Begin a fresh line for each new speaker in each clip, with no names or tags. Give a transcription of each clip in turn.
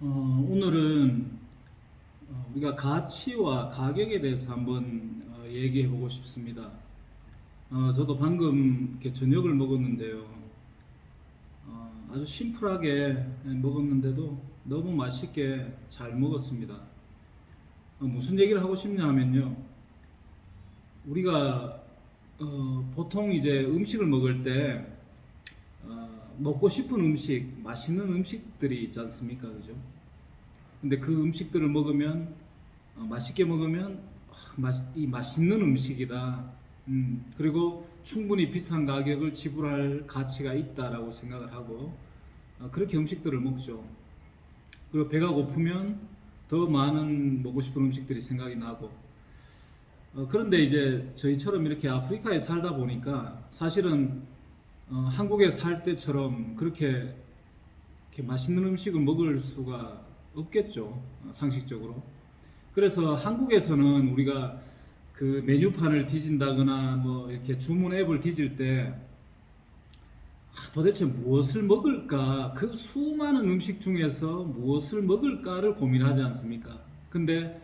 오늘은 우리가 가치와 가격에 대해서 한번 얘기해 보고 싶습니다. 저도 방금 이렇게 저녁을 먹었는데요. 아주 심플하게 먹었는데도 너무 맛있게 잘 먹었습니다. 무슨 얘기를 하고 싶냐 하면요. 우리가 보통 이제 음식을 먹을 때 먹고 싶은 음식, 맛있는 음식들이 있지 않습니까? 그죠? 근데 그 음식들을 먹으면 맛있게 먹으면 이 맛있는 음식이다. 그리고 충분히 비싼 가격을 지불할 가치가 있다라고 생각을 하고 그렇게 음식들을 먹죠. 그리고 배가 고프면 더 많은 먹고 싶은 음식들이 생각이 나고 그런데 이제 저희처럼 이렇게 아프리카에 살다 보니까 사실은 한국에 살 때처럼 그렇게 이렇게 맛있는 음식을 먹을 수가 없겠죠. 상식적으로. 그래서 한국에서는 우리가 그 메뉴판을 뒤진다거나 뭐 이렇게 주문 앱을 뒤질 때 도대체 무엇을 먹을까? 그 수많은 음식 중에서 무엇을 먹을까를 고민하지 않습니까? 근데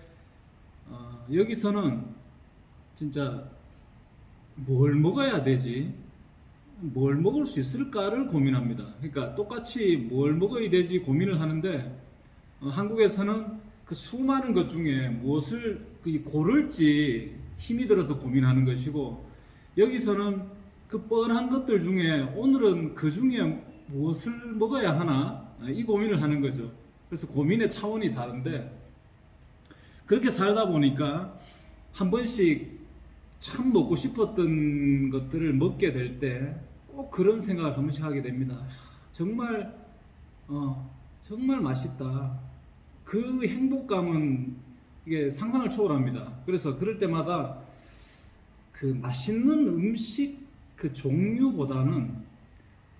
여기서는 진짜 뭘 먹어야 되지? 뭘 먹을 수 있을까를 고민합니다. 그러니까 똑같이 뭘 먹어야 되지 고민을 하는데 한국에서는 그 수많은 것 중에 무엇을 고를지 힘이 들어서 고민하는 것이고 여기서는 그 뻔한 것들 중에 오늘은 그 중에 무엇을 먹어야 하나 이 고민을 하는 거죠. 그래서 고민의 차원이 다른데 그렇게 살다 보니까 한 번씩 참 먹고 싶었던 것들을 먹게 될 때 꼭 그런 생각을 한 번씩 하게 됩니다. 정말 정말 맛있다. 그 행복감은 이게 상상을 초월합니다. 그래서 그럴 때마다 그 맛있는 음식 그 종류보다는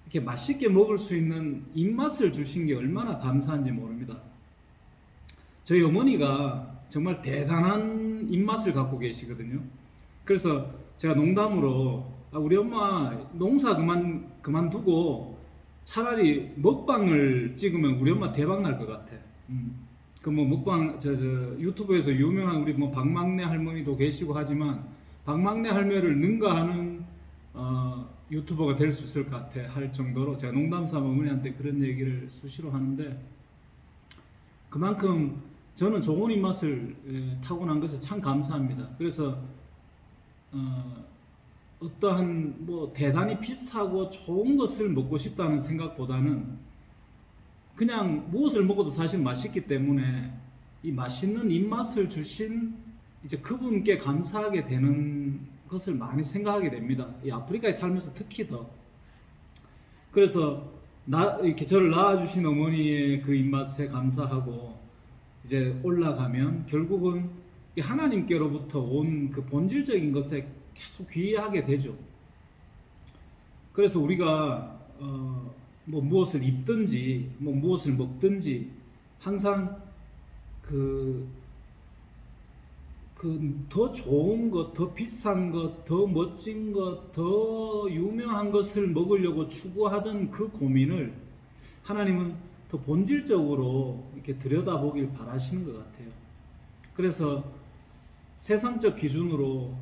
이렇게 맛있게 먹을 수 있는 입맛을 주신 게 얼마나 감사한지 모릅니다. 저희 어머니가 정말 대단한 입맛을 갖고 계시거든요. 그래서 제가 농담으로 우리 엄마 농사 그만두고 차라리 먹방을 찍으면 우리 엄마 대박 날 것 같아. 그 뭐 먹방 저 유튜브에서 유명한 우리 뭐 박막내 할머니도 계시고 하지만 박막내 할매를 능가하는 유튜버가 될 수 있을 것 같아 할 정도로 제가 농담삼아 어머니한테 그런 얘기를 수시로 하는데 그만큼 저는 좋은 입맛을 타고난 것에 참 감사합니다. 그래서 어떠한 뭐 대단히 비싸고 좋은 것을 먹고 싶다는 생각보다는 그냥 무엇을 먹어도 사실 맛있기 때문에 이 맛있는 입맛을 주신 이제 그분께 감사하게 되는 것을 많이 생각하게 됩니다. 이 아프리카에 살면서 특히 더. 그래서 이렇게 저를 낳아주신 어머니의 그 입맛에 감사하고 이제 올라가면 결국은 하나님께로부터 온 그 본질적인 것에 계속 귀의하게 되죠. 그래서 우리가 뭐 무엇을 입든지 뭐 무엇을 먹든지 항상 그 더 좋은 것, 더 비싼 것, 더 멋진 것, 더 유명한 것을 먹으려고 추구하던 그 고민을 하나님은 더 본질적으로 이렇게 들여다보길 바라시는 것 같아요. 그래서 세상적 기준으로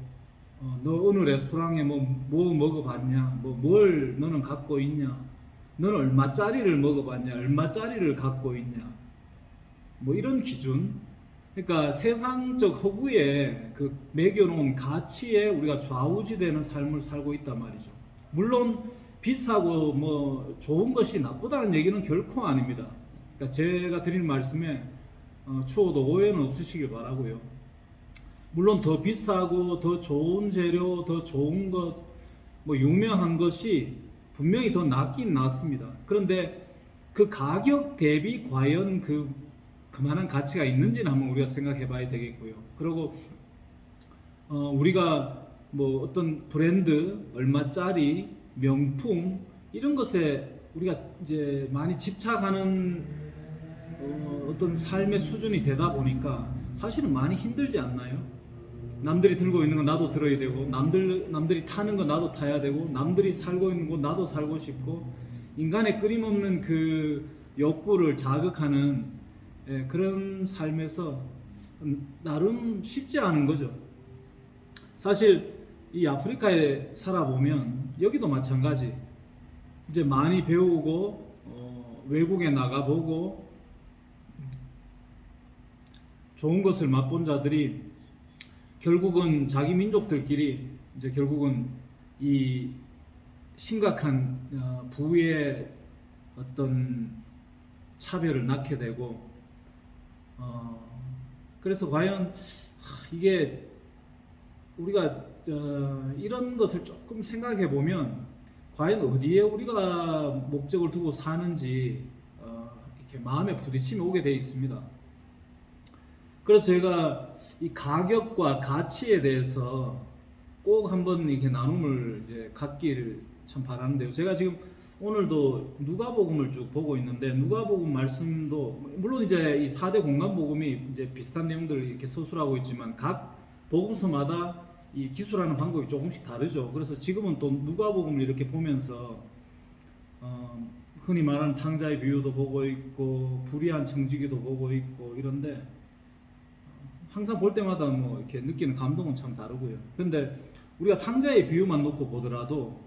너 어느 레스토랑에 뭐 먹어봤냐, 뭘 너는 갖고 있냐, 너는 얼마짜리를 먹어봤냐, 얼마짜리를 갖고 있냐, 뭐 이런 기준. 그러니까 세상적 허구에 그 매겨놓은 가치에 우리가 좌우지되는 삶을 살고 있단 말이죠. 물론 비싸고 뭐 좋은 것이 나쁘다는 얘기는 결코 아닙니다. 그러니까 제가 드리는 말씀에 추호도 오해는 없으시길 바라고요. 물론 더 비싸고 더 좋은 재료, 더 좋은 것, 뭐 유명한 것이 분명히 더 낫긴 낫습니다. 그런데 그 가격 대비 과연 그만한 가치가 있는지는 한번 우리가 생각해 봐야 되겠고요. 그리고 우리가 뭐 어떤 브랜드, 얼마짜리, 명품 이런 것에 우리가 이제 많이 집착하는 어떤 삶의 수준이 되다 보니까 사실은 많이 힘들지 않나요? 남들이 들고 있는 거 나도 들어야 되고 남들이 타는 거 나도 타야 되고 남들이 살고 있는 곳 나도 살고 싶고 인간의 끊임없는 그 욕구를 자극하는 그런 삶에서 나름 쉽지 않은 거죠. 사실 이 아프리카에 살아보면 여기도 마찬가지. 이제 많이 배우고 외국에 나가보고 좋은 것을 맛본 자들이 결국은 자기 민족들끼리 이제 결국은 이 심각한 부의 어떤 차별을 낳게 되고 그래서 과연 이게 우리가 이런 것을 조금 생각해 보면 과연 어디에 우리가 목적을 두고 사는지 이렇게 마음에 부딪힘이 오게 되어 있습니다. 그래서 제가 이 가격과 가치에 대해서 꼭 한번 이렇게 나눔을 이제 갖기를 참 바라는데요. 제가 지금 오늘도 누가복음을 쭉 보고 있는데 누가복음 말씀도 물론 이제 이 4대 공간복음이 이제 비슷한 내용들을 이렇게 서술하고 있지만 각 복음서마다 이 기술하는 방법이 조금씩 다르죠. 그래서 지금은 또 누가복음을 이렇게 보면서 흔히 말하는 탕자의 비유도 보고 있고 불의한 청지기도 보고 있고 이런데 항상 볼 때마다 뭐 이렇게 느끼는 감동은 참 다르고요. 근데 우리가 탕자의 비유만 놓고 보더라도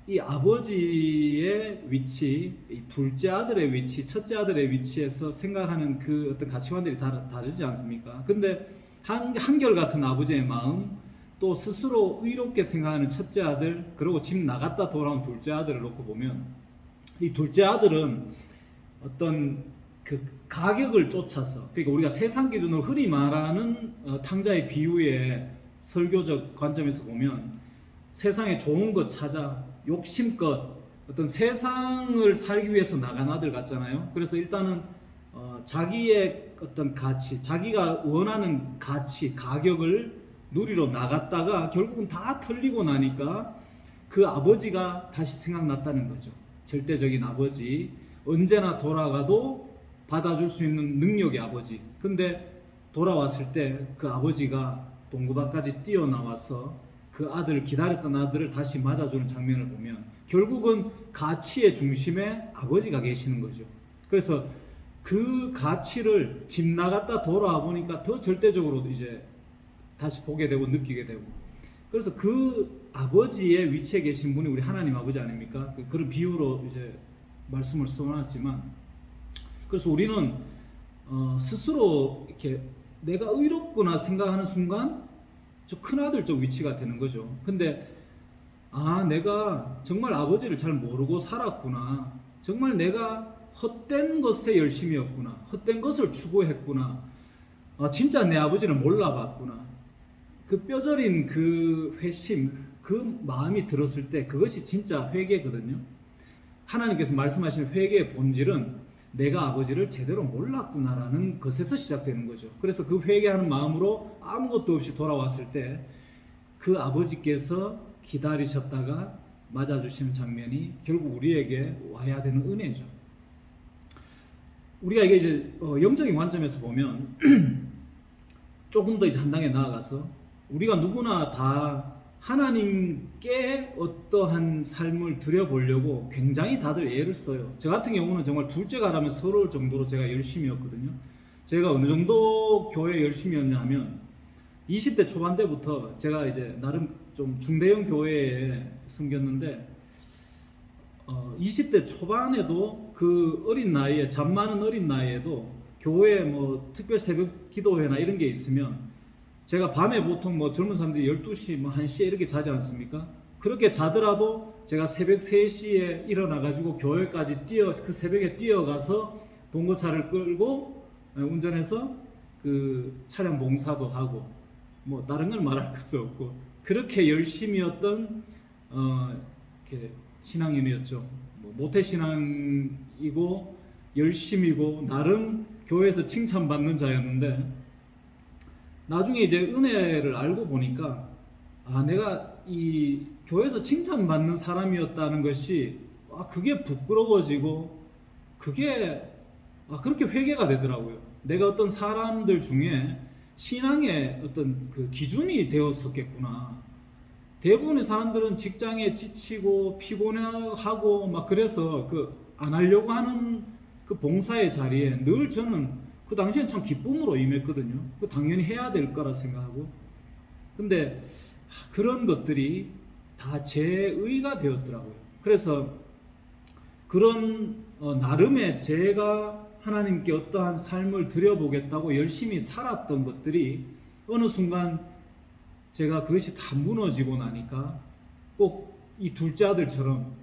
이 아버지의 위치, 이 둘째 아들의 위치, 첫째 아들의 위치에서 생각하는 그 어떤 가치관들이 다르지 않습니까? 근데 한결같은 아버지의 마음, 또 스스로 의롭게 생각하는 첫째 아들, 그리고 집 나갔다 돌아온 둘째 아들을 놓고 보면 이 둘째 아들은 어떤 그 가격을 쫓아서, 그러니까 우리가 세상 기준으로 흔히 말하는 탕자의 비유의 설교적 관점에서 보면 세상에 좋은 것 찾아 욕심껏 어떤 세상을 살기 위해서 나간 아들 같잖아요. 그래서 일단은 자기의 어떤 가치, 자기가 원하는 가치, 가격을 누리러 나갔다가 결국은 다 털리고 나니까 그 아버지가 다시 생각났다는 거죠. 절대적인 아버지, 언제나 돌아가도 받아줄 수 있는 능력의 아버지. 근데 돌아왔을 때 그 아버지가 동구밭까지 뛰어나와서 그 아들을 기다렸던 아들을 다시 맞아주는 장면을 보면 결국은 가치의 중심에 아버지가 계시는 거죠. 그래서 그 가치를 집 나갔다 돌아와 보니까 더 절대적으로 이제 다시 보게 되고 느끼게 되고, 그래서 그 아버지의 위치에 계신 분이 우리 하나님 아버지 아닙니까? 그런 비유로 이제 말씀을 써놨지만, 그래서 우리는 스스로 이렇게 내가 의롭구나 생각하는 순간 저 큰아들적 위치가 되는 거죠. 근데 내가 정말 아버지를 잘 모르고 살았구나, 정말 내가 헛된 것에 열심이었구나, 헛된 것을 추구했구나, 진짜 내 아버지를 몰라봤구나, 그 뼈저린 그 회심, 그 마음이 들었을 때 그것이 진짜 회개거든요. 하나님께서 말씀하시는 회개의 본질은 내가 아버지를 제대로 몰랐구나라는 것에서 시작되는 거죠. 그래서 그 회개하는 마음으로 아무것도 없이 돌아왔을 때 그 아버지께서 기다리셨다가 맞아주시는 장면이 결국 우리에게 와야 되는 은혜죠. 우리가 이게 이제 영적인 관점에서 보면 조금 더 이제 한 단계 나아가서 우리가 누구나 다 하나님께 어떠한 삶을 드려보려고 굉장히 다들 애를 써요. 저 같은 경우는 정말 둘째가라면 서러울 정도로 제가 열심이었거든요. 제가 어느 정도 교회 열심이었냐 하면 20대 초반 때부터 제가 이제 나름 좀 중대형 교회에 섬겼는데 20대 초반에도 그 어린 나이에, 잠 많은 어린 나이에도 교회에 뭐 특별 새벽 기도회나 이런 게 있으면 제가 밤에 보통 뭐 젊은 사람들이 12시 뭐 1시에 이렇게 자지 않습니까? 그렇게 자더라도 제가 새벽 3시에 일어나가지고 교회까지 그 새벽에 뛰어가서 봉고차를 끌고 운전해서 그 차량 봉사도 하고 뭐 다른 걸 말할 것도 없고 그렇게 열심이었던 이렇게 신앙인이었죠. 뭐 모태 신앙이고 열심이고 나름 교회에서 칭찬받는 자였는데 나중에 이제 은혜를 알고 보니까 내가 이 교회에서 칭찬받는 사람이었다는 것이 그게 부끄러워지고 그게 그렇게 회개가 되더라고요. 내가 어떤 사람들 중에 신앙의 어떤 그 기준이 되었었겠구나. 대부분의 사람들은 직장에 지치고 피곤해하고 막 그래서 그 안 하려고 하는 그 봉사의 자리에 늘 저는 그 당시엔 참 기쁨으로 임했거든요. 그 당연히 해야 될 거라 생각하고. 근데 그런 것들이 다 제 의가 되었더라고요. 그래서 그런 나름의 제가 하나님께 어떠한 삶을 드려보겠다고 열심히 살았던 것들이 어느 순간 제가 그것이 다 무너지고 나니까 꼭 이 둘째 아들처럼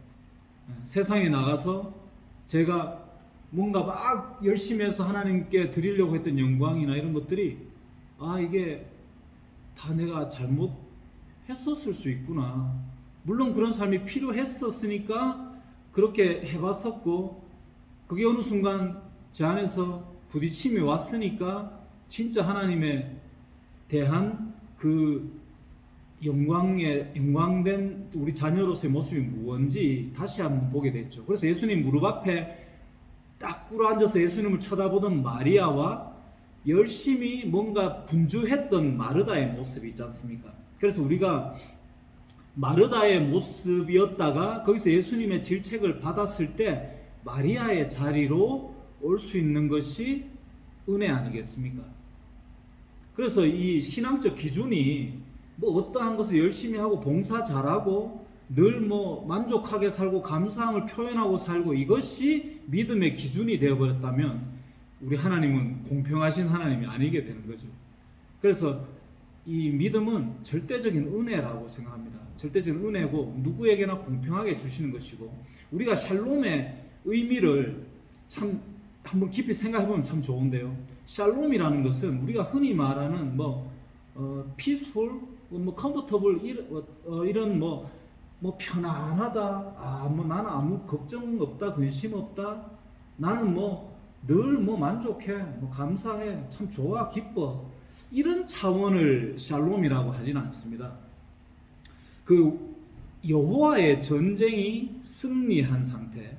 세상에 나가서 제가 뭔가 막 열심히 해서 하나님께 드리려고 했던 영광이나 이런 것들이 이게 다 내가 잘못했었을 수 있구나. 물론 그런 삶이 필요했었으니까 그렇게 해봤었고, 그게 어느 순간 제 안에서 부딪힘이 왔으니까 진짜 하나님에 대한 그 영광된 우리 자녀로서의 모습이 무언지 다시 한번 보게 됐죠. 그래서 예수님 무릎 앞에 딱 꿇어앉아서 예수님을 쳐다보던 마리아와 열심히 뭔가 분주했던 마르다의 모습이 있지 않습니까? 그래서 우리가 마르다의 모습이었다가 거기서 예수님의 질책을 받았을 때 마리아의 자리로 올 수 있는 것이 은혜 아니겠습니까? 그래서 이 신앙적 기준이 뭐 어떠한 것을 열심히 하고 봉사 잘하고 늘 뭐 만족하게 살고 감사함을 표현하고 살고 이것이 믿음의 기준이 되어버렸다면 우리 하나님은 공평하신 하나님이 아니게 되는 거죠. 그래서 이 믿음은 절대적인 은혜라고 생각합니다. 절대적인 은혜고 누구에게나 공평하게 주시는 것이고, 우리가 샬롬의 의미를 참 한번 깊이 생각해보면 참 좋은데요. 샬롬이라는 것은 우리가 흔히 말하는 peaceful, comfortable 이런 편안하다, 나는 아무 걱정 없다, 근심 없다, 나는 늘 만족해, 감사해, 참 좋아, 기뻐, 이런 차원을 샬롬이라고 하지는 않습니다. 그 여호와의 전쟁이 승리한 상태,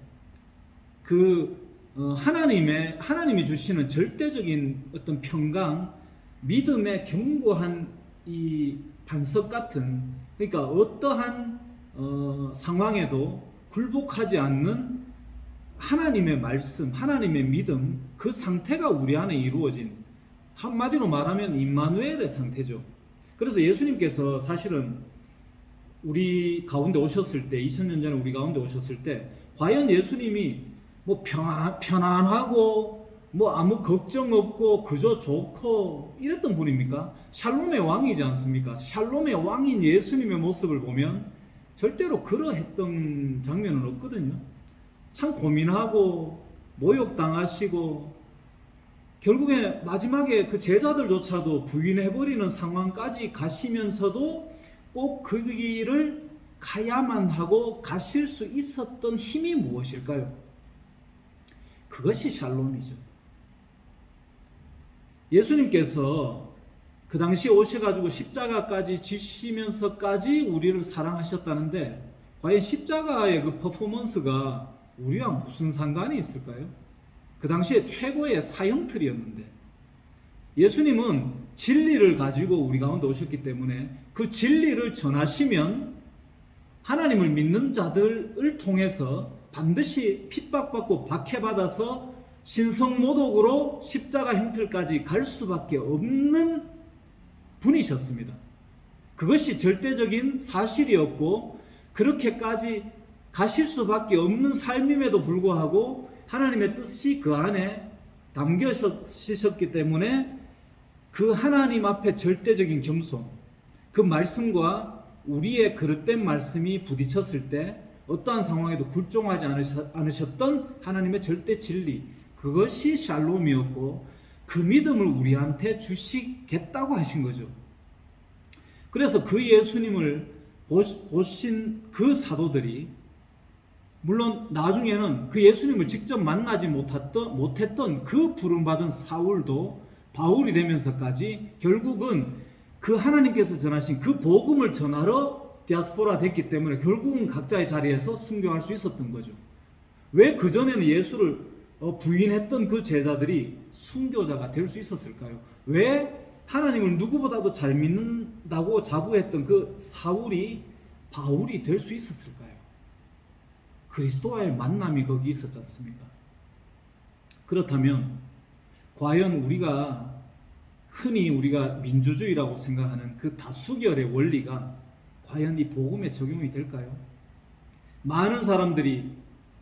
하나님이 주시는 절대적인 어떤 평강, 믿음의 견고한 이 반석 같은, 그러니까 어떠한 상황에도 굴복하지 않는 하나님의 말씀, 하나님의 믿음, 그 상태가 우리 안에 이루어진, 한마디로 말하면 임마누엘의 상태죠. 그래서 예수님께서 사실은 우리 가운데 오셨을 때, 2000년 전에 우리 가운데 오셨을 때 과연 예수님이 편안하고 아무 걱정 없고 그저 좋고 이랬던 분입니까? 샬롬의 왕이지 않습니까? 샬롬의 왕인 예수님의 모습을 보면 절대로 그러했던 장면은 없거든요. 참 고민하고 모욕당하시고 결국에 마지막에 그 제자들조차도 부인해버리는 상황까지 가시면서도 꼭 그 길을 가야만 하고 가실 수 있었던 힘이 무엇일까요? 그것이 샬롬이죠. 예수님께서 그 당시 오셔가지고 십자가까지 지시면서까지 우리를 사랑하셨다는데 과연 십자가의 그 퍼포먼스가 우리와 무슨 상관이 있을까요? 그 당시에 최고의 사형틀이었는데, 예수님은 진리를 가지고 우리 가운데 오셨기 때문에 그 진리를 전하시면 하나님을 믿는 자들을 통해서 반드시 핍박받고 박해받아서 신성모독으로 십자가 형틀까지 갈 수밖에 없는 분이셨습니다. 그것이 절대적인 사실이었고 그렇게까지 가실 수밖에 없는 삶임에도 불구하고 하나님의 뜻이 그 안에 담겨지셨기 때문에 그 하나님 앞에 절대적인 겸손, 그 말씀과 우리의 그릇된 말씀이 부딪혔을 때 어떠한 상황에도 굴종하지 않으셨던 하나님의 절대 진리, 그것이 샬롬이었고 그 믿음을 우리한테 주시겠다고 하신 거죠. 그래서 그 예수님을 보신 그 사도들이, 물론 나중에는 그 예수님을 직접 만나지 못했던 그 부름받은 사울도 바울이 되면서까지 결국은 그 하나님께서 전하신 그 복음을 전하러 디아스포라 됐기 때문에 결국은 각자의 자리에서 순교할 수 있었던 거죠. 왜 그전에는 예수를 부인했던 그 제자들이 순교자가 될 수 있었을까요? 왜 하나님을 누구보다도 잘 믿는다고 자부했던 그 사울이 바울이 될 수 있었을까요? 그리스도와의 만남이 거기 있었지 않습니까? 그렇다면 과연 흔히 우리가 민주주의라고 생각하는 그 다수결의 원리가 과연 이 복음에 적용이 될까요? 많은 사람들이,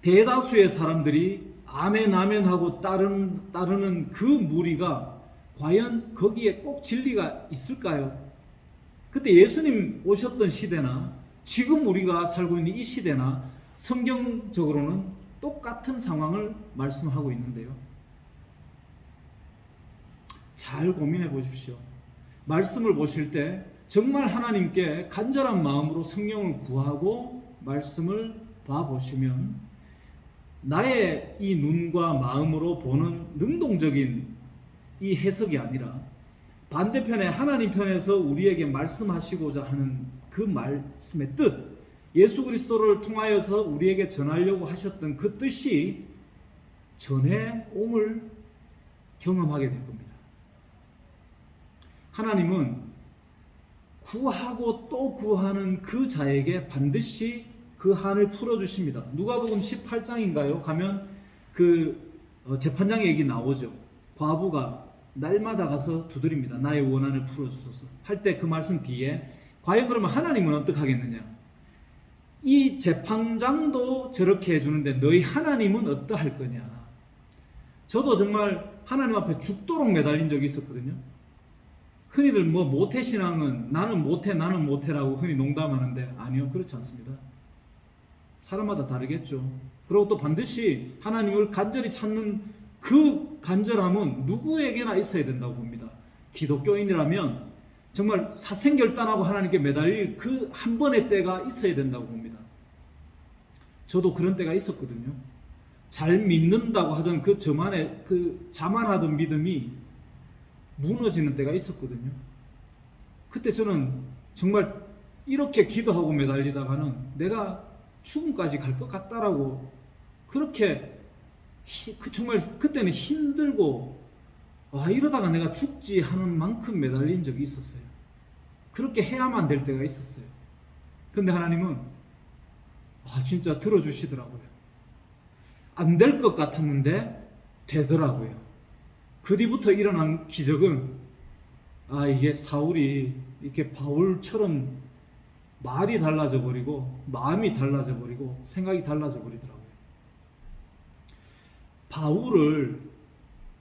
대다수의 사람들이 아멘 아멘 하고 따르는 그 무리가 과연 거기에 꼭 진리가 있을까요? 그때 예수님 오셨던 시대나 지금 우리가 살고 있는 이 시대나 성경적으로는 똑같은 상황을 말씀하고 있는데요. 잘 고민해 보십시오. 말씀을 보실 때 정말 하나님께 간절한 마음으로 성령을 구하고 말씀을 봐보시면 나의 이 눈과 마음으로 보는 능동적인 이 해석이 아니라 반대편에 하나님 편에서 우리에게 말씀하시고자 하는 그 말씀의 뜻, 예수 그리스도를 통하여서 우리에게 전하려고 하셨던 그 뜻이 전해옴을 경험하게 될 겁니다. 하나님은 구하고 또 구하는 그 자에게 반드시 그 한을 풀어주십니다. 누가복음 18장인가요? 가면 재판장 얘기 나오죠. 과부가 날마다 가서 두드립니다. 나의 원한을 풀어주소서 할 때 그 말씀 뒤에 과연 그러면 하나님은 어떻게 하겠느냐? 이 재판장도 저렇게 해주는데 너희 하나님은 어떠할 거냐? 저도 정말 하나님 앞에 죽도록 매달린 적이 있었거든요. 흔히들 모태신앙은 나는 모태라고 흔히 농담하는데 아니요, 그렇지 않습니다. 사람마다 다르겠죠. 그리고 또 반드시 하나님을 간절히 찾는 그 간절함은 누구에게나 있어야 된다고 봅니다. 기독교인이라면 정말 사생결단하고 하나님께 매달릴 그 한 번의 때가 있어야 된다고 봅니다. 저도 그런 때가 있었거든요. 잘 믿는다고 하던 그 저만의 그 자만하던 믿음이 무너지는 때가 있었거든요. 그때 저는 정말 이렇게 기도하고 매달리다가는 내가 죽음까지 갈 것 같다라고 그렇게 정말 그때는 힘들고 이러다가 내가 죽지 하는 만큼 매달린 적이 있었어요. 그렇게 해야만 될 때가 있었어요. 근데 하나님은 진짜 들어주시더라고요. 안 될 것 같았는데 되더라고요. 그 뒤부터 일어난 기적은 이게 사울이 이렇게 바울처럼 말이 달라져 버리고 마음이 달라져 버리고 생각이 달라져 버리더라고요. 바울을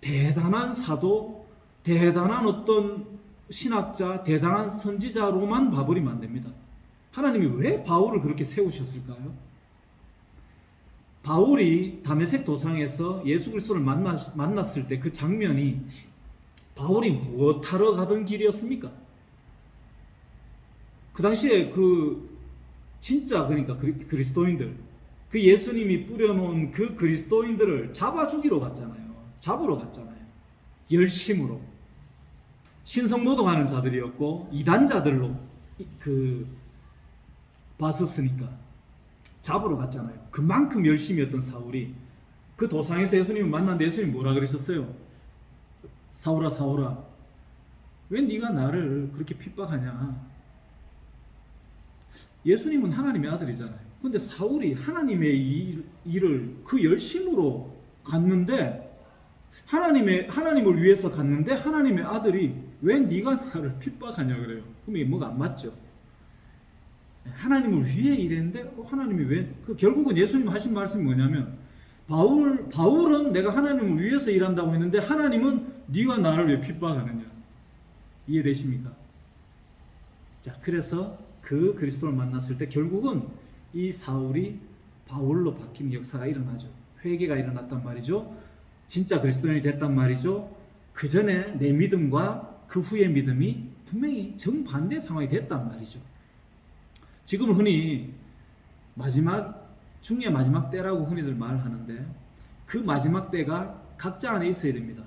대단한 사도, 대단한 어떤 신학자, 대단한 선지자로만 봐버리면 안 됩니다. 하나님이 왜 바울을 그렇게 세우셨을까요? 바울이 다메섹 도상에서 예수 그리스도를 만났을 때 그 장면이 바울이 무엇하러 가던 길이었습니까? 그 당시에 진짜 그러니까 그리스도인들, 그 예수님이 뿌려놓은 그 그리스도인들을 잡아 죽이러 갔잖아요. 잡으러 갔잖아요. 열심으로. 신성모독하는 자들이었고 이단자들로 봤었으니까 잡으러 갔잖아요. 그만큼 열심이었던 사울이 그 도상에서 예수님을 만났는데 예수님이 뭐라 그러셨어요? 사울아 사울아 왜 네가 나를 그렇게 핍박하냐? 예수님은 하나님의 아들이잖아요. 근데 사울이 하나님의 일을 그 열심으로 갔는데 하나님을 위해서 갔는데 하나님의 아들이 왜 네가 나를 핍박하냐 그래요. 그럼 이게 뭐가 안 맞죠? 하나님을 위해 일했는데 하나님이 왜? 결국은 예수님 하신 말씀이 뭐냐면 바울은 내가 하나님을 위해서 일한다고 했는데 하나님은 네가 나를 왜 핍박하느냐? 이해되십니까? 자, 그래서 그 그리스도를 만났을 때 결국은 이 사울이 바울로 바뀌는 역사가 일어나죠. 회개가 일어났단 말이죠. 진짜 그리스도인이 됐단 말이죠. 그 전에 내 믿음과 그 후의 믿음이 분명히 정반대 상황이 됐단 말이죠. 지금 흔히 중의 마지막 때라고 흔히들 말하는데 그 마지막 때가 각자 안에 있어야 됩니다.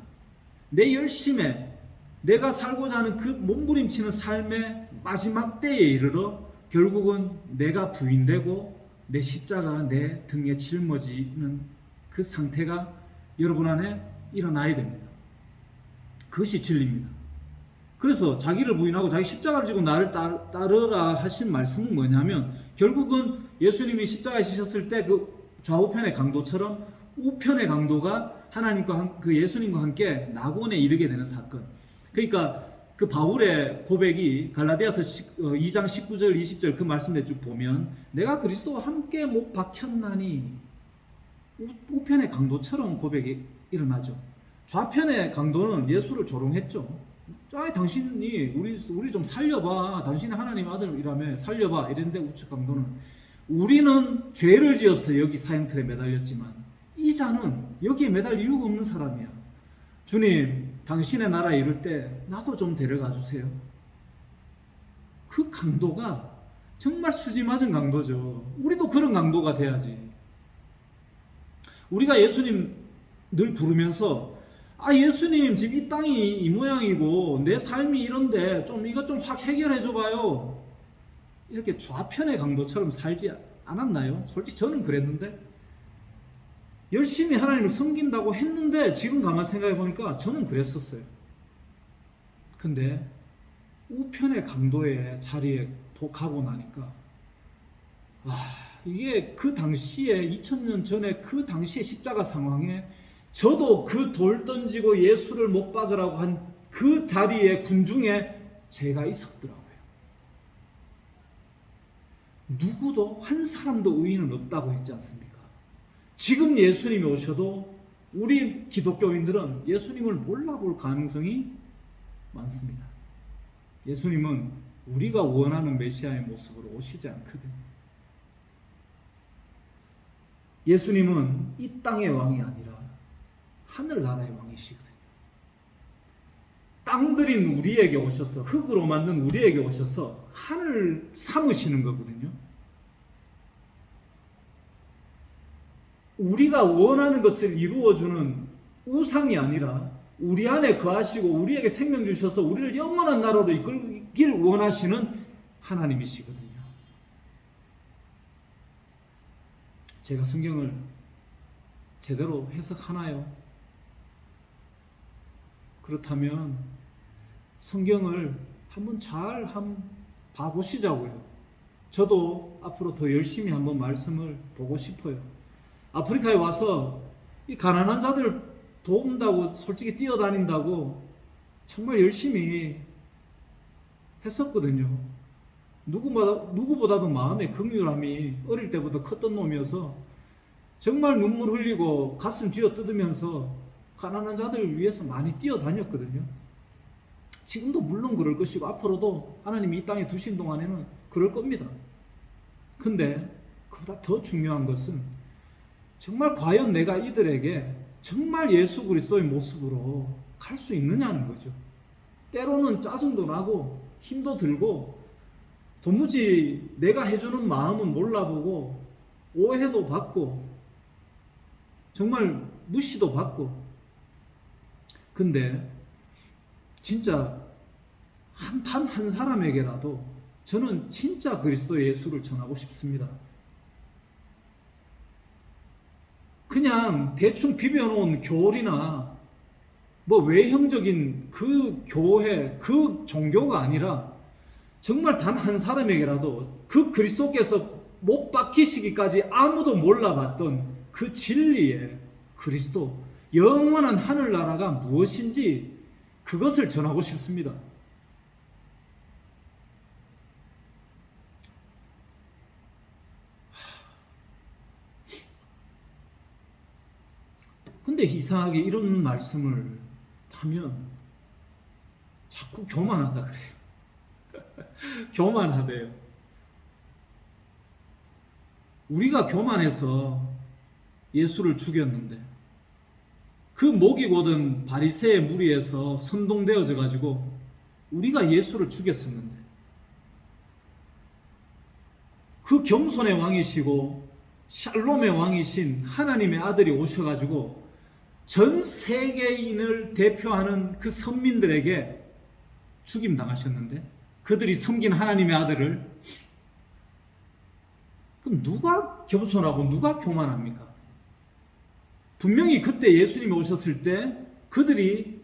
내 열심에 내가 살고자 하는 그 몸부림치는 삶의 마지막 때에 이르러 결국은 내가 부인되고 내 십자가가 내 등에 짊어지는 그 상태가 여러분 안에 일어나야 됩니다. 그것이 진리입니다. 그래서 자기를 부인하고 자기 십자가를 지고 나를 따르라 하신 말씀은 뭐냐면 결국은 예수님이 십자가에 지셨을 때 그 좌우편의 강도처럼 우편의 강도가 그 예수님과 함께 낙원에 이르게 되는 사건. 그러니까 그 바울의 고백이 갈라디아서 2장 19절 20절 그 말씀에 쭉 보면 내가 그리스도와 함께 못 박혔나니 우편의 강도처럼 고백이 일어나죠. 좌편의 강도는 예수를 조롱했죠. 당신이 우리 좀 살려봐. 당신이 하나님 아들이라며 살려봐. 이랬는데 우측 강도는 우리는 죄를 지어서 여기 사형틀에 매달렸지만 이 자는 여기에 매달 이유가 없는 사람이야. 주님, 당신의 나라에 이를 때 나도 좀 데려가 주세요. 그 강도가 정말 수지 맞은 강도죠. 우리도 그런 강도가 돼야지. 우리가 예수님 늘 부르면서 예수님 지금 이 땅이 이 모양이고 내 삶이 이런데 좀 이것 좀 확 해결해 줘봐요. 이렇게 좌편의 강도처럼 살지 않았나요? 솔직히 저는 그랬는데 열심히 하나님을 섬긴다고 했는데 지금 가만 생각해 보니까 저는 그랬었어요. 근데 우편의 강도의 자리에 가고 나니까 이게 그 당시에 2000년 전에 그 당시의 십자가 상황에 저도 그 돌 던지고 예수를 못 박으라고 한 그 자리에 군중에 제가 있었더라고요. 누구도 한 사람도 의인은 없다고 했지 않습니까? 지금 예수님이 오셔도 우리 기독교인들은 예수님을 몰라볼 가능성이 많습니다. 예수님은 우리가 원하는 메시아의 모습으로 오시지 않거든요. 예수님은 이 땅의 왕이 아니라 하늘나라의 왕이시거든요. 땅들인 우리에게 오셔서 흙으로 만든 우리에게 오셔서 하늘 삼으시는 거거든요. 우리가 원하는 것을 이루어주는 우상이 아니라 우리 안에 거하시고 우리에게 생명 주셔서 우리를 영원한 나라로 이끌길 원하시는 하나님이시거든요. 제가 성경을 제대로 해석하나요? 그렇다면 성경을 한번 잘 봐보시자고요. 저도 앞으로 더 열심히 한번 말씀을 보고 싶어요. 아프리카에 와서 이 가난한 자들 도운다고 솔직히 뛰어다닌다고 정말 열심히 했었거든요. 누구보다도 마음의 긍휼함이 어릴 때부터 컸던 놈이어서 정말 눈물 흘리고 가슴 쥐어 뜯으면서 가난한 자들을 위해서 많이 뛰어다녔거든요. 지금도 물론 그럴 것이고 앞으로도 하나님이 이 땅에 두신 동안에는 그럴 겁니다. 근데 그보다 더 중요한 것은 정말 과연 내가 이들에게 정말 예수 그리스도의 모습으로 갈 수 있느냐는 거죠. 때로는 짜증도 나고 힘도 들고 도무지 내가 해주는 마음은 몰라보고 오해도 받고 정말 무시도 받고 근데 진짜 단 한 사람에게라도 저는 진짜 그리스도 예수를 전하고 싶습니다. 그냥 대충 비벼놓은 교리나 외형적인 그 교회, 그 종교가 아니라 정말 단 한 사람에게라도 그 그리스도께서 못 박히시기까지 아무도 몰라봤던 그 진리의 그리스도, 영원한 하늘나라가 무엇인지 그것을 전하고 싶습니다. 근데 이상하게 이런 말씀을 하면 자꾸 교만하다 그래요. 교만하대요. 우리가 교만해서 예수를 죽였는데 그 목이 곧은 바리새의 무리에서 선동되어져 가지고 우리가 예수를 죽였었는데 그 겸손의 왕이시고 샬롬의 왕이신 하나님의 아들이 오셔가지고 전 세계인을 대표하는 그 선민들에게 죽임 당하셨는데 그들이 섬긴 하나님의 아들을 그럼 누가 겸손하고 누가 교만합니까? 분명히 그때 예수님이 오셨을 때 그들이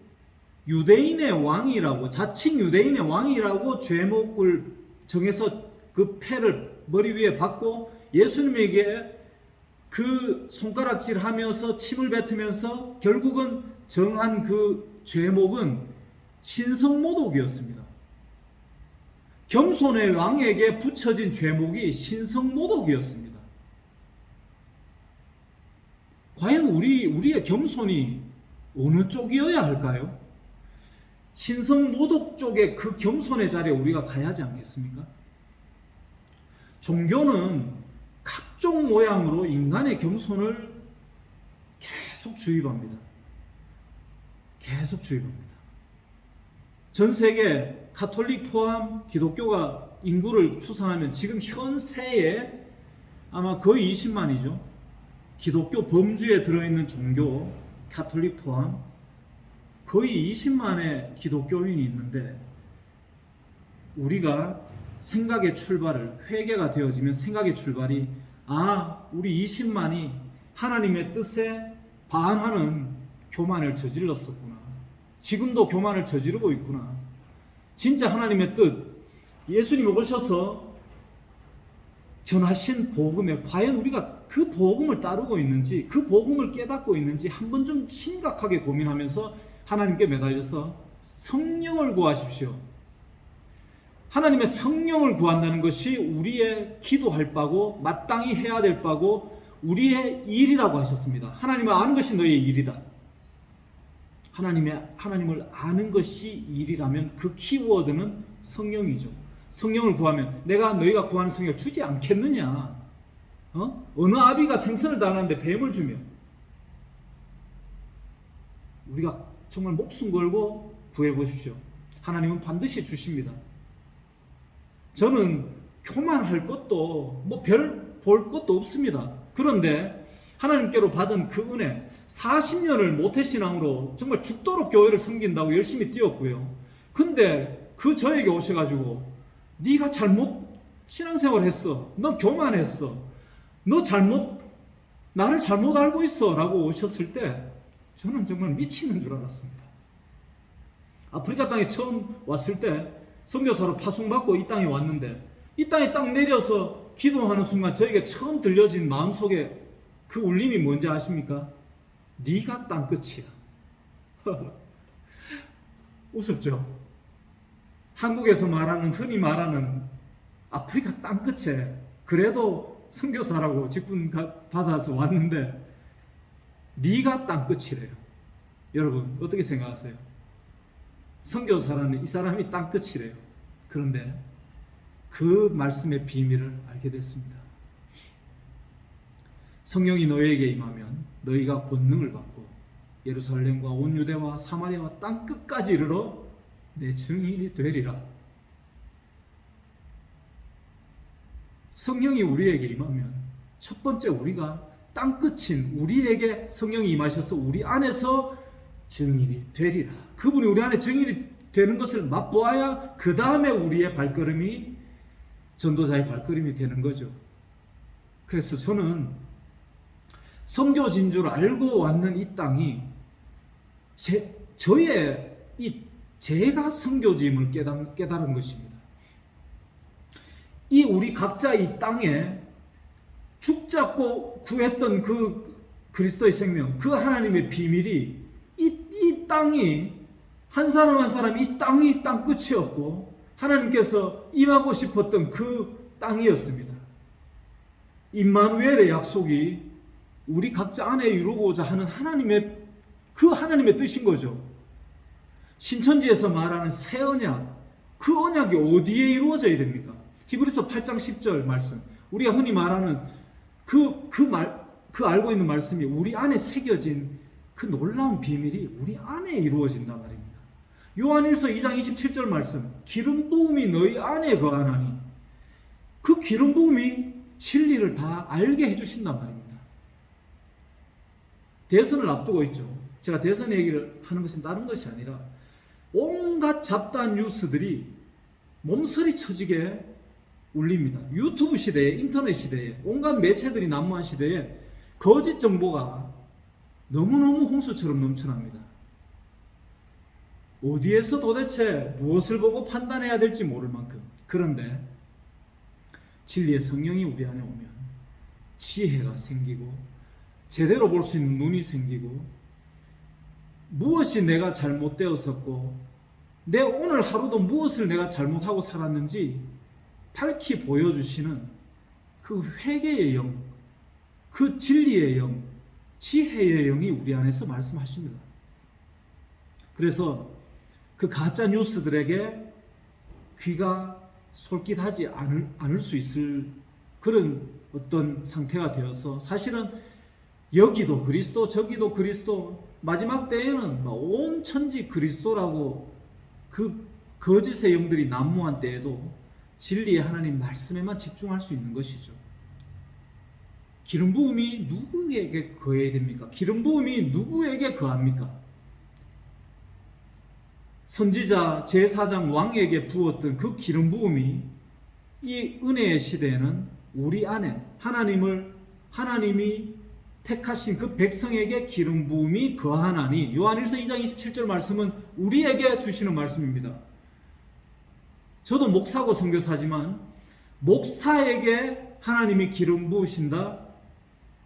유대인의 왕이라고 자칭 유대인의 왕이라고 죄목을 정해서 그 패를 머리 위에 받고 예수님에게 그 손가락질하면서 침을 뱉으면서 결국은 정한 그 죄목은 신성모독이었습니다. 겸손의 왕에게 붙여진 죄목이 신성모독이었습니다. 과연 우리의 겸손이 어느 쪽이어야 할까요? 신성모독 쪽의 그 겸손의 자리에 우리가 가야 하지 않겠습니까? 종교는 각종 모양으로 인간의 겸손을 계속 주입합니다. 계속 주입합니다. 전 세계 가톨릭 포함 기독교가 인구를 추산하면 지금 현세에 아마 거의 20만이죠. 기독교 범주에 들어있는 종교 가톨릭 포함 거의 20만의 기독교인이 있는데, 우리가 생각의 출발을, 회개가 되어지면 생각의 출발이 우리 20만이 하나님의 뜻에 반하는 교만을 저질렀었구나. 지금도 교만을 저지르고 있구나. 진짜 하나님의 뜻, 예수님이 오셔서 전하신 복음에 과연 우리가 그 복음을 따르고 있는지, 그 복음을 깨닫고 있는지 한번 좀 심각하게 고민하면서 하나님께 매달려서 성령을 구하십시오. 하나님의 성령을 구한다는 것이 우리의 기도할 바고 마땅히 해야 될 바고 우리의 일이라고 하셨습니다. 하나님을 아는 것이 너희의 일이다. 하나님을 아는 것이 일이라면 그 키워드는 성령이죠. 성령을 구하면 내가 너희가 구하는 성령을 주지 않겠느냐? 어느 아비가 생선을 달라는데 뱀을 주며, 우리가 정말 목숨 걸고 구해보십시오. 하나님은 반드시 주십니다. 저는 교만할 것도 별 볼 것도 없습니다. 그런데 하나님께로 받은 그 은혜, 40년을 모태신앙으로 정말 죽도록 교회를 섬긴다고 열심히 뛰었고요. 근데 그 저에게 오셔가지고 네가 잘못 신앙생활 했어, 너 교만했어, 너 나를 잘못 알고 있어 라고 오셨을 때 저는 정말 미치는 줄 알았습니다. 아프리카 땅에 처음 왔을 때 선교사로 파송받고 이 땅에 왔는데, 이 땅에 딱 내려서 기도하는 순간 저에게 처음 들려진 마음속에 그 울림이 뭔지 아십니까? 네가 땅끝이야. 우습죠? 한국에서 흔히 말하는 아프리카 땅끝에 그래도 선교사라고 직분 받아서 왔는데 네가 땅끝이래요. 여러분 어떻게 생각하세요? 선교사라는 이 사람이 땅끝이래요. 그런데 그 말씀의 비밀을 알게 됐습니다. 성령이 너희에게 임하면 너희가 권능을 받고 예루살렘과 온 유대와 사마리아와 땅끝까지 이르러 내 증인이 되리라. 성령이 우리에게 임하면 첫 번째 우리가 땅끝인 우리에게 성령이 임하셔서 우리 안에서 증인이 되리라. 그분이 우리 안에 증인이 되는 것을 맛보아야 그 다음에 우리의 발걸음이 전도자의 발걸음이 되는 거죠. 그래서 저는 선교지인 줄 알고 왔는 이 땅이 제가 선교지임을 깨달은 것입니다. 이 우리 각자 이 땅에 죽잡고 구했던 그 그리스도의 생명, 그 하나님의 비밀이 이 땅이 한 사람 한 사람이 이 땅이 땅끝이었고 하나님께서 임하고 싶었던 그 땅이었습니다. 임마누엘의 약속이 우리 각자 안에 이루고자 하는 하나님의 뜻인 거죠. 신천지에서 말하는 새 언약, 그 언약이 어디에 이루어져야 됩니까? 히브리서 8장 10절 말씀, 우리가 흔히 말하는 그 알고 있는 말씀이 우리 안에 새겨진 그 놀라운 비밀이 우리 안에 이루어진단 말입니다. 요한일서 2장 27절 말씀, 기름 부음이 너희 안에 거하나니, 그 기름 부음이 진리를 다 알게 해주신단 말입니다. 대선을 앞두고 있죠. 제가 대선 얘기를 하는 것은 다른 것이 아니라 온갖 잡다한 뉴스들이 몸서리 쳐지게 울립니다. 유튜브 시대에, 인터넷 시대에, 온갖 매체들이 난무한 시대에 거짓 정보가 너무너무 홍수처럼 넘쳐납니다. 어디에서 도대체 무엇을 보고 판단해야 될지 모를 만큼. 그런데 진리의 성령이 우리 안에 오면 지혜가 생기고 제대로 볼 수 있는 눈이 생기고 무엇이 내가 잘못되었었고 내 오늘 하루도 무엇을 내가 잘못하고 살았는지 밝히 보여주시는 그 회개의 영, 그 진리의 영, 지혜의 영이 우리 안에서 말씀하십니다. 그래서 그 가짜 뉴스들에게 귀가 솔깃하지 않을 수 있을 그런 어떤 상태가 되어서 사실은 여기도 그리스도 저기도 그리스도 마지막 때에는 온 천지 그리스도라고 그 거짓의 영들이 난무한 때에도 진리의 하나님 말씀에만 집중할 수 있는 것이죠. 기름 부음이 누구에게 거해야 됩니까? 기름 부음이 누구에게 거합니까? 선지자 제사장 왕에게 부었던 그 기름 부음이 이 은혜의 시대에는 우리 안에 하나님이 택하신 그 백성에게 기름 부음이 거하나니 요한일서 2장 27절 말씀은 우리에게 주시는 말씀입니다. 저도 목사고 선교사지만 목사에게 하나님이 기름 부으신다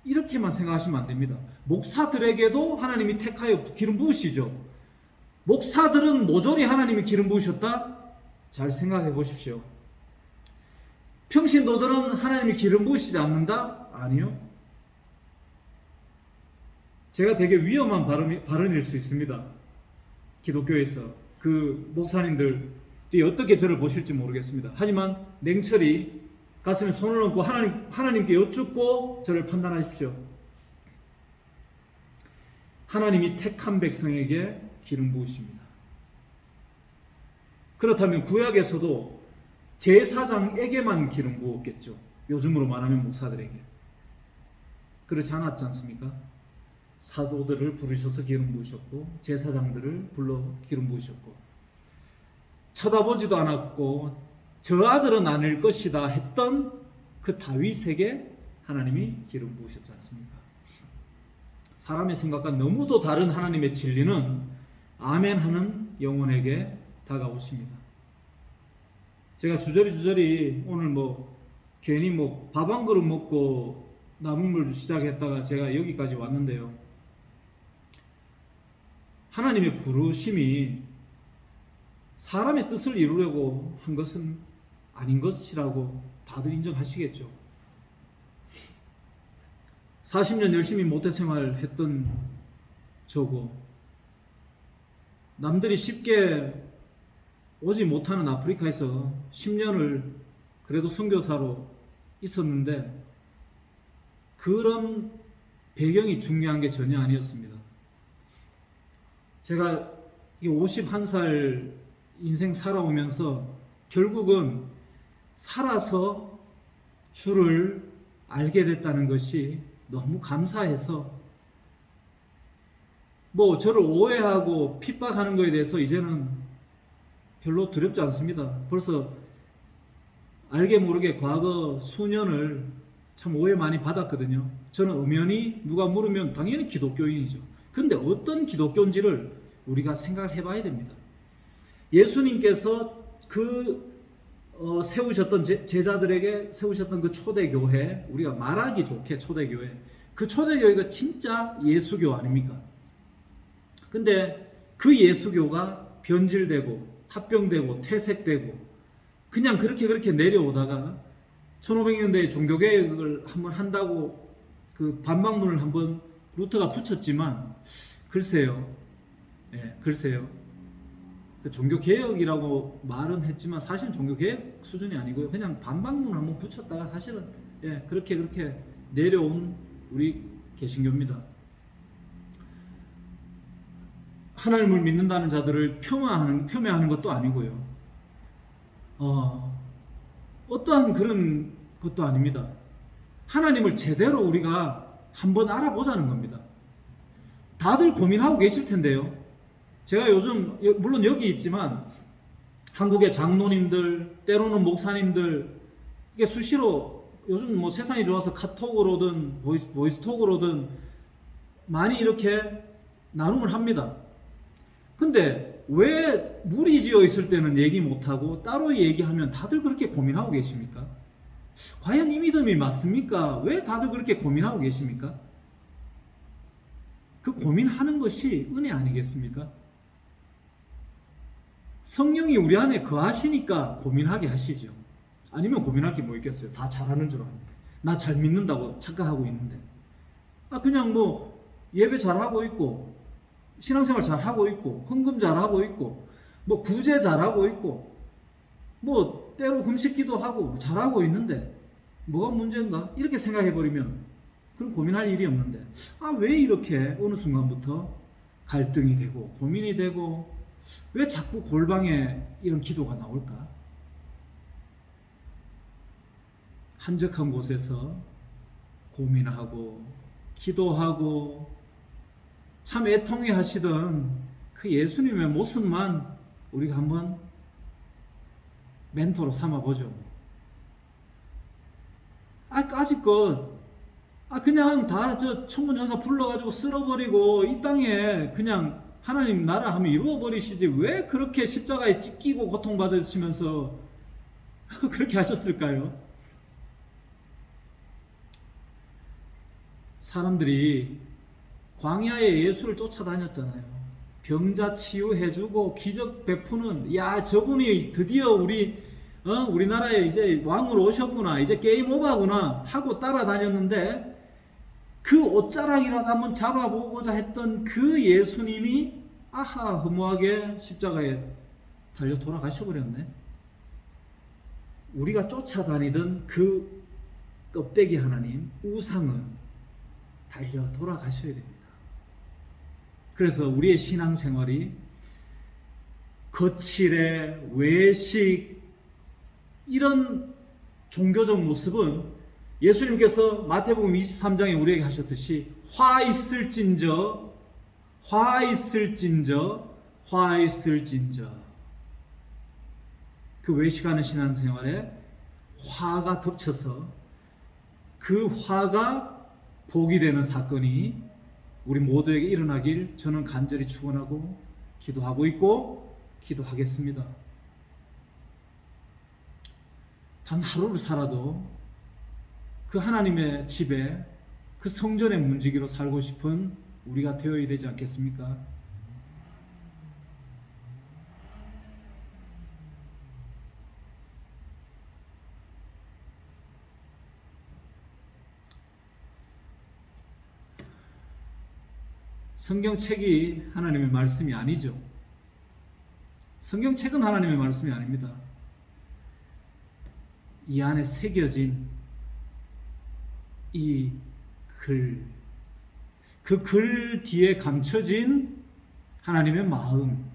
이렇게만 생각하시면 안 됩니다. 목사들에게도 하나님이 택하여 기름 부으시죠. 목사들은 모조리 하나님이 기름 부으셨다? 잘 생각해 보십시오. 평신도들은 하나님이 기름 부으시지 않는다? 아니요. 제가 되게 위험한 발언일 수 있습니다. 기독교에서 그 목사님들이 어떻게 저를 보실지 모르겠습니다. 하지만 냉철히 가슴에 손을 얹고 하나님께 여쭙고 저를 판단하십시오. 하나님이 택한 백성에게 기름 부으십니다. 그렇다면 구약에서도 제사장에게만 기름 부었겠죠. 요즘으로 말하면 목사들에게. 그렇지 않았지 않습니까? 사도들을 부르셔서 기름 부으셨고 제사장들을 불러 기름 부으셨고 쳐다보지도 않았고 저 아들은 아닐 것이다 했던 그 다윗에게 하나님이 기름 부으셨지 않습니까? 사람의 생각과 너무도 다른 하나님의 진리는 아멘 하는 영혼에게 다가오십니다. 제가 주저리 오늘 괜히 밥 한 그릇 먹고 남은 물 시작했다가 제가 여기까지 왔는데요. 하나님의 부르심이 사람의 뜻을 이루려고 한 것은 아닌 것이라고 다들 인정하시겠죠. 40년 열심히 모태생활 했던 저고 남들이 쉽게 오지 못하는 아프리카에서 10년을 그래도 선교사로 있었는데 그런 배경이 중요한 게 전혀 아니었습니다. 제가 51살 인생 살아오면서 결국은 살아서 주를 알게 됐다는 것이 너무 감사해서 저를 오해하고 핍박하는 것에 대해서 이제는 별로 두렵지 않습니다. 벌써 알게 모르게 과거 수년을 참 오해 많이 받았거든요. 저는 엄연히 누가 물으면 당연히 기독교인이죠. 그런데 어떤 기독교인지를 우리가 생각을 해봐야 됩니다. 예수님께서 세우셨던 제자들에게 세우셨던 그 초대교회, 우리가 말하기 좋게 초대교회, 그 초대교회가 진짜 예수교 아닙니까? 근데 그 예수교가 변질되고 합병되고 퇴색되고 그냥 그렇게 내려오다가 1500년대에 종교개혁을 한번 한다고 그 반박문을 한번 루터가 붙였지만 글쎄요. 종교개혁이라고 말은 했지만 사실 종교개혁 수준이 아니고요. 그냥 반박문 한번 붙였다가 사실은 그렇게 내려온 우리 개신교입니다. 하나님을 믿는다는 자들을 폄하하는 것도 아니고요. 어떠한 그런 것도 아닙니다. 하나님을 제대로 우리가 한번 알아보자는 겁니다. 다들 고민하고 계실 텐데요. 제가 요즘 물론 여기 있지만 한국의 장로님들 때로는 목사님들 이게 수시로 요즘 세상이 좋아서 카톡으로든 보이스톡으로든 많이 이렇게 나눔을 합니다. 근데 왜 무리지어 있을 때는 얘기 못하고 따로 얘기하면 다들 그렇게 고민하고 계십니까? 과연 이 믿음이 맞습니까? 왜 다들 그렇게 고민하고 계십니까? 그 고민하는 것이 은혜 아니겠습니까? 성령이 우리 안에 거하시니까 고민하게 하시죠. 아니면 고민할 게 뭐 있겠어요? 다 잘하는 줄 아는데, 나 잘 믿는다고 착각하고 있는데, 그냥 뭐 예배 잘하고 있고 신앙생활 잘하고 있고 헌금 잘하고 있고 뭐 구제 잘하고 있고 뭐 때로 금식기도 하고 잘하고 있는데 뭐가 문제인가? 이렇게 생각해버리면 그럼 고민할 일이 없는데, 왜 이렇게 어느 순간부터 갈등이 되고 고민이 되고 왜 자꾸 골방에 이런 기도가 나올까? 한적한 곳에서 고민하고 기도하고 참 애통해 하시던 그 예수님의 모습만 우리가 한번 멘토로 삼아보죠. 까짓것 그냥 다 저 천군천사 불러가지고 쓸어버리고 이 땅에 그냥 하나님 나라 하면 이루어버리시지 왜 그렇게 십자가에 찢기고 고통받으시면서 그렇게 하셨을까요? 사람들이 광야에 예수를 쫓아다녔잖아요. 병자 치유해주고 기적 베푸는, 저분이 드디어 우리나라에 이제 왕으로 오셨구나, 이제 게임 오버구나 하고 따라다녔는데, 그 옷자락이라도 한번 잡아보고자 했던 그 예수님이 허무하게 십자가에 달려 돌아가셔버렸네. 우리가 쫓아다니던 그 껍데기 하나님, 우상은 달려 돌아가셔야 됩니다. 그래서 우리의 신앙생활이 거칠에 외식 이런 종교적 모습은 예수님께서 마태복음 23장에 우리에게 하셨듯이 화 있을진저 그 외식하는 신앙생활에 화가 덮쳐서 그 화가 복이 되는 사건이 우리 모두에게 일어나길 저는 간절히 축원하고 기도하고 있고 기도하겠습니다. 단 하루를 살아도 그 하나님의 집에 그 성전의 문지기로 살고 싶은 우리가 되어야 되지 않겠습니까? 성경책이 하나님의 말씀이 아니죠. 성경책은 하나님의 말씀이 아닙니다. 이 안에 새겨진 이 글, 그 글 뒤에 감춰진 하나님의 마음,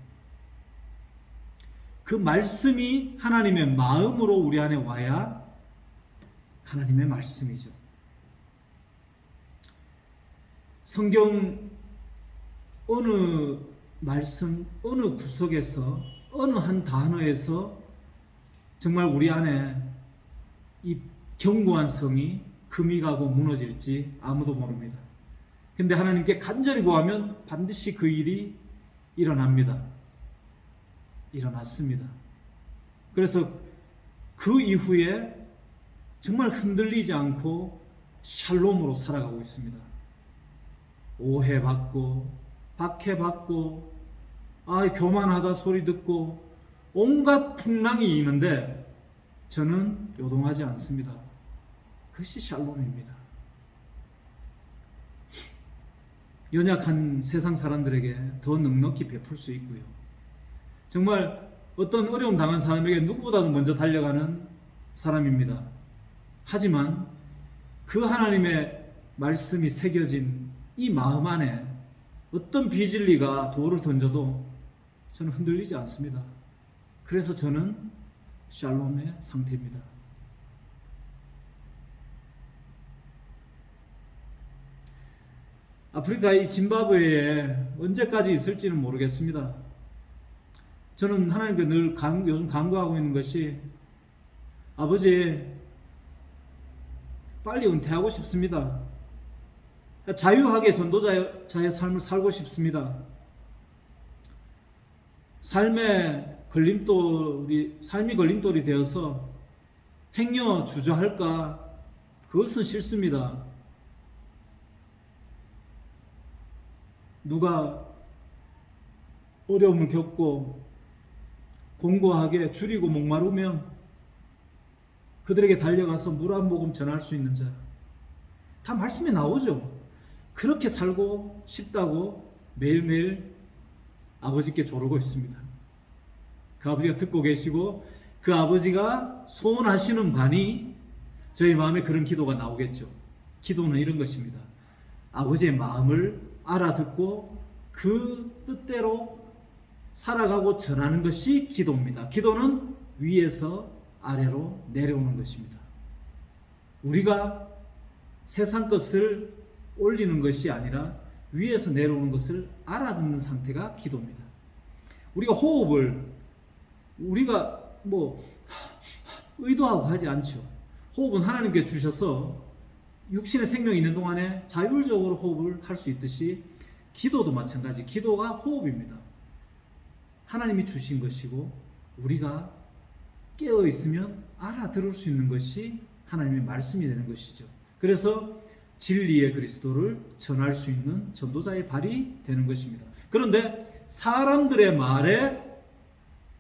그 말씀이 하나님의 마음으로 우리 안에 와야 하나님의 말씀이죠. 성경 어느 말씀, 어느 구석에서, 어느 한 단어에서 정말 우리 안에 이 견고한 성이 금이 가고 무너질지 아무도 모릅니다. 근데 하나님께 간절히 구하면 반드시 그 일이 일어납니다. 일어났습니다. 그래서 그 이후에 정말 흔들리지 않고 샬롬으로 살아가고 있습니다. 오해받고 박해받고 교만하다 소리 듣고 온갖 풍랑이 있는데 저는 요동하지 않습니다. 그것이 샬롬입니다. 연약한 세상 사람들에게 더 넉넉히 베풀 수 있고요. 정말 어떤 어려움 당한 사람에게 누구보다도 먼저 달려가는 사람입니다. 하지만 그 하나님의 말씀이 새겨진 이 마음 안에 어떤 비진리가 돌을 던져도 저는 흔들리지 않습니다. 그래서 저는 샬롬의 상태입니다. 아프리카의 짐바브웨에 언제까지 있을지는 모르겠습니다. 저는 하나님께 늘 요즘 간구하고 있는 것이, 아버지 빨리 은퇴하고 싶습니다. 자유하게 전도자의 삶을 살고 싶습니다. 삶이 걸림돌이 되어서 행여 주저할까? 그것은 싫습니다. 누가 어려움을 겪고 공고하게 줄이고 목마르면 그들에게 달려가서 물 한 모금 전할 수 있는 자. 다 말씀에 나오죠. 그렇게 살고 싶다고 매일매일 아버지께 조르고 있습니다. 그 아버지가 듣고 계시고 그 아버지가 소원하시는 바니 저희 마음에 그런 기도가 나오겠죠. 기도는 이런 것입니다. 아버지의 마음을 알아듣고 그 뜻대로 살아가고 전하는 것이 기도입니다. 기도는 위에서 아래로 내려오는 것입니다. 우리가 세상 것을 올리는 것이 아니라 위에서 내려오는 것을 알아듣는 상태가 기도입니다. 우리가 호흡을 우리가 의도하고 하지 않죠. 호흡은 하나님께 주셔서 육신의 생명이 있는 동안에 자율적으로 호흡을 할 수 있듯이 기도도 마찬가지. 기도가 호흡입니다. 하나님이 주신 것이고 우리가 깨어 있으면 알아들을 수 있는 것이 하나님의 말씀이 되는 것이죠. 그래서 진리의 그리스도를 전할 수 있는 전도자의 발이 되는 것입니다. 그런데 사람들의 말에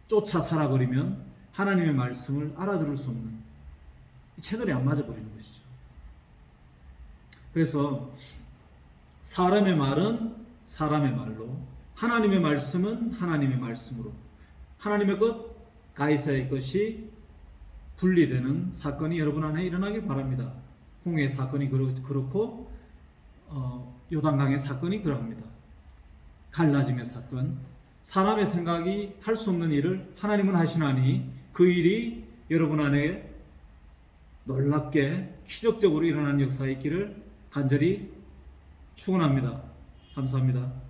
쫓아 살아버리면 하나님의 말씀을 알아들을 수 없는 채널이 안 맞아버리는 것이죠. 그래서 사람의 말은 사람의 말로, 하나님의 말씀은 하나님의 말씀으로, 하나님의 것, 가이사의 것이 분리되는 사건이 여러분 안에 일어나길 바랍니다. 홍해 사건이 그렇고 요단강의 사건이 그러합니다. 갈라짐의 사건, 사람의 생각이 할 수 없는 일을 하나님은 하시나니 그 일이 여러분 안에 놀랍게 기적적으로 일어나는 역사가 있기를 간절히 축원합니다. 감사합니다.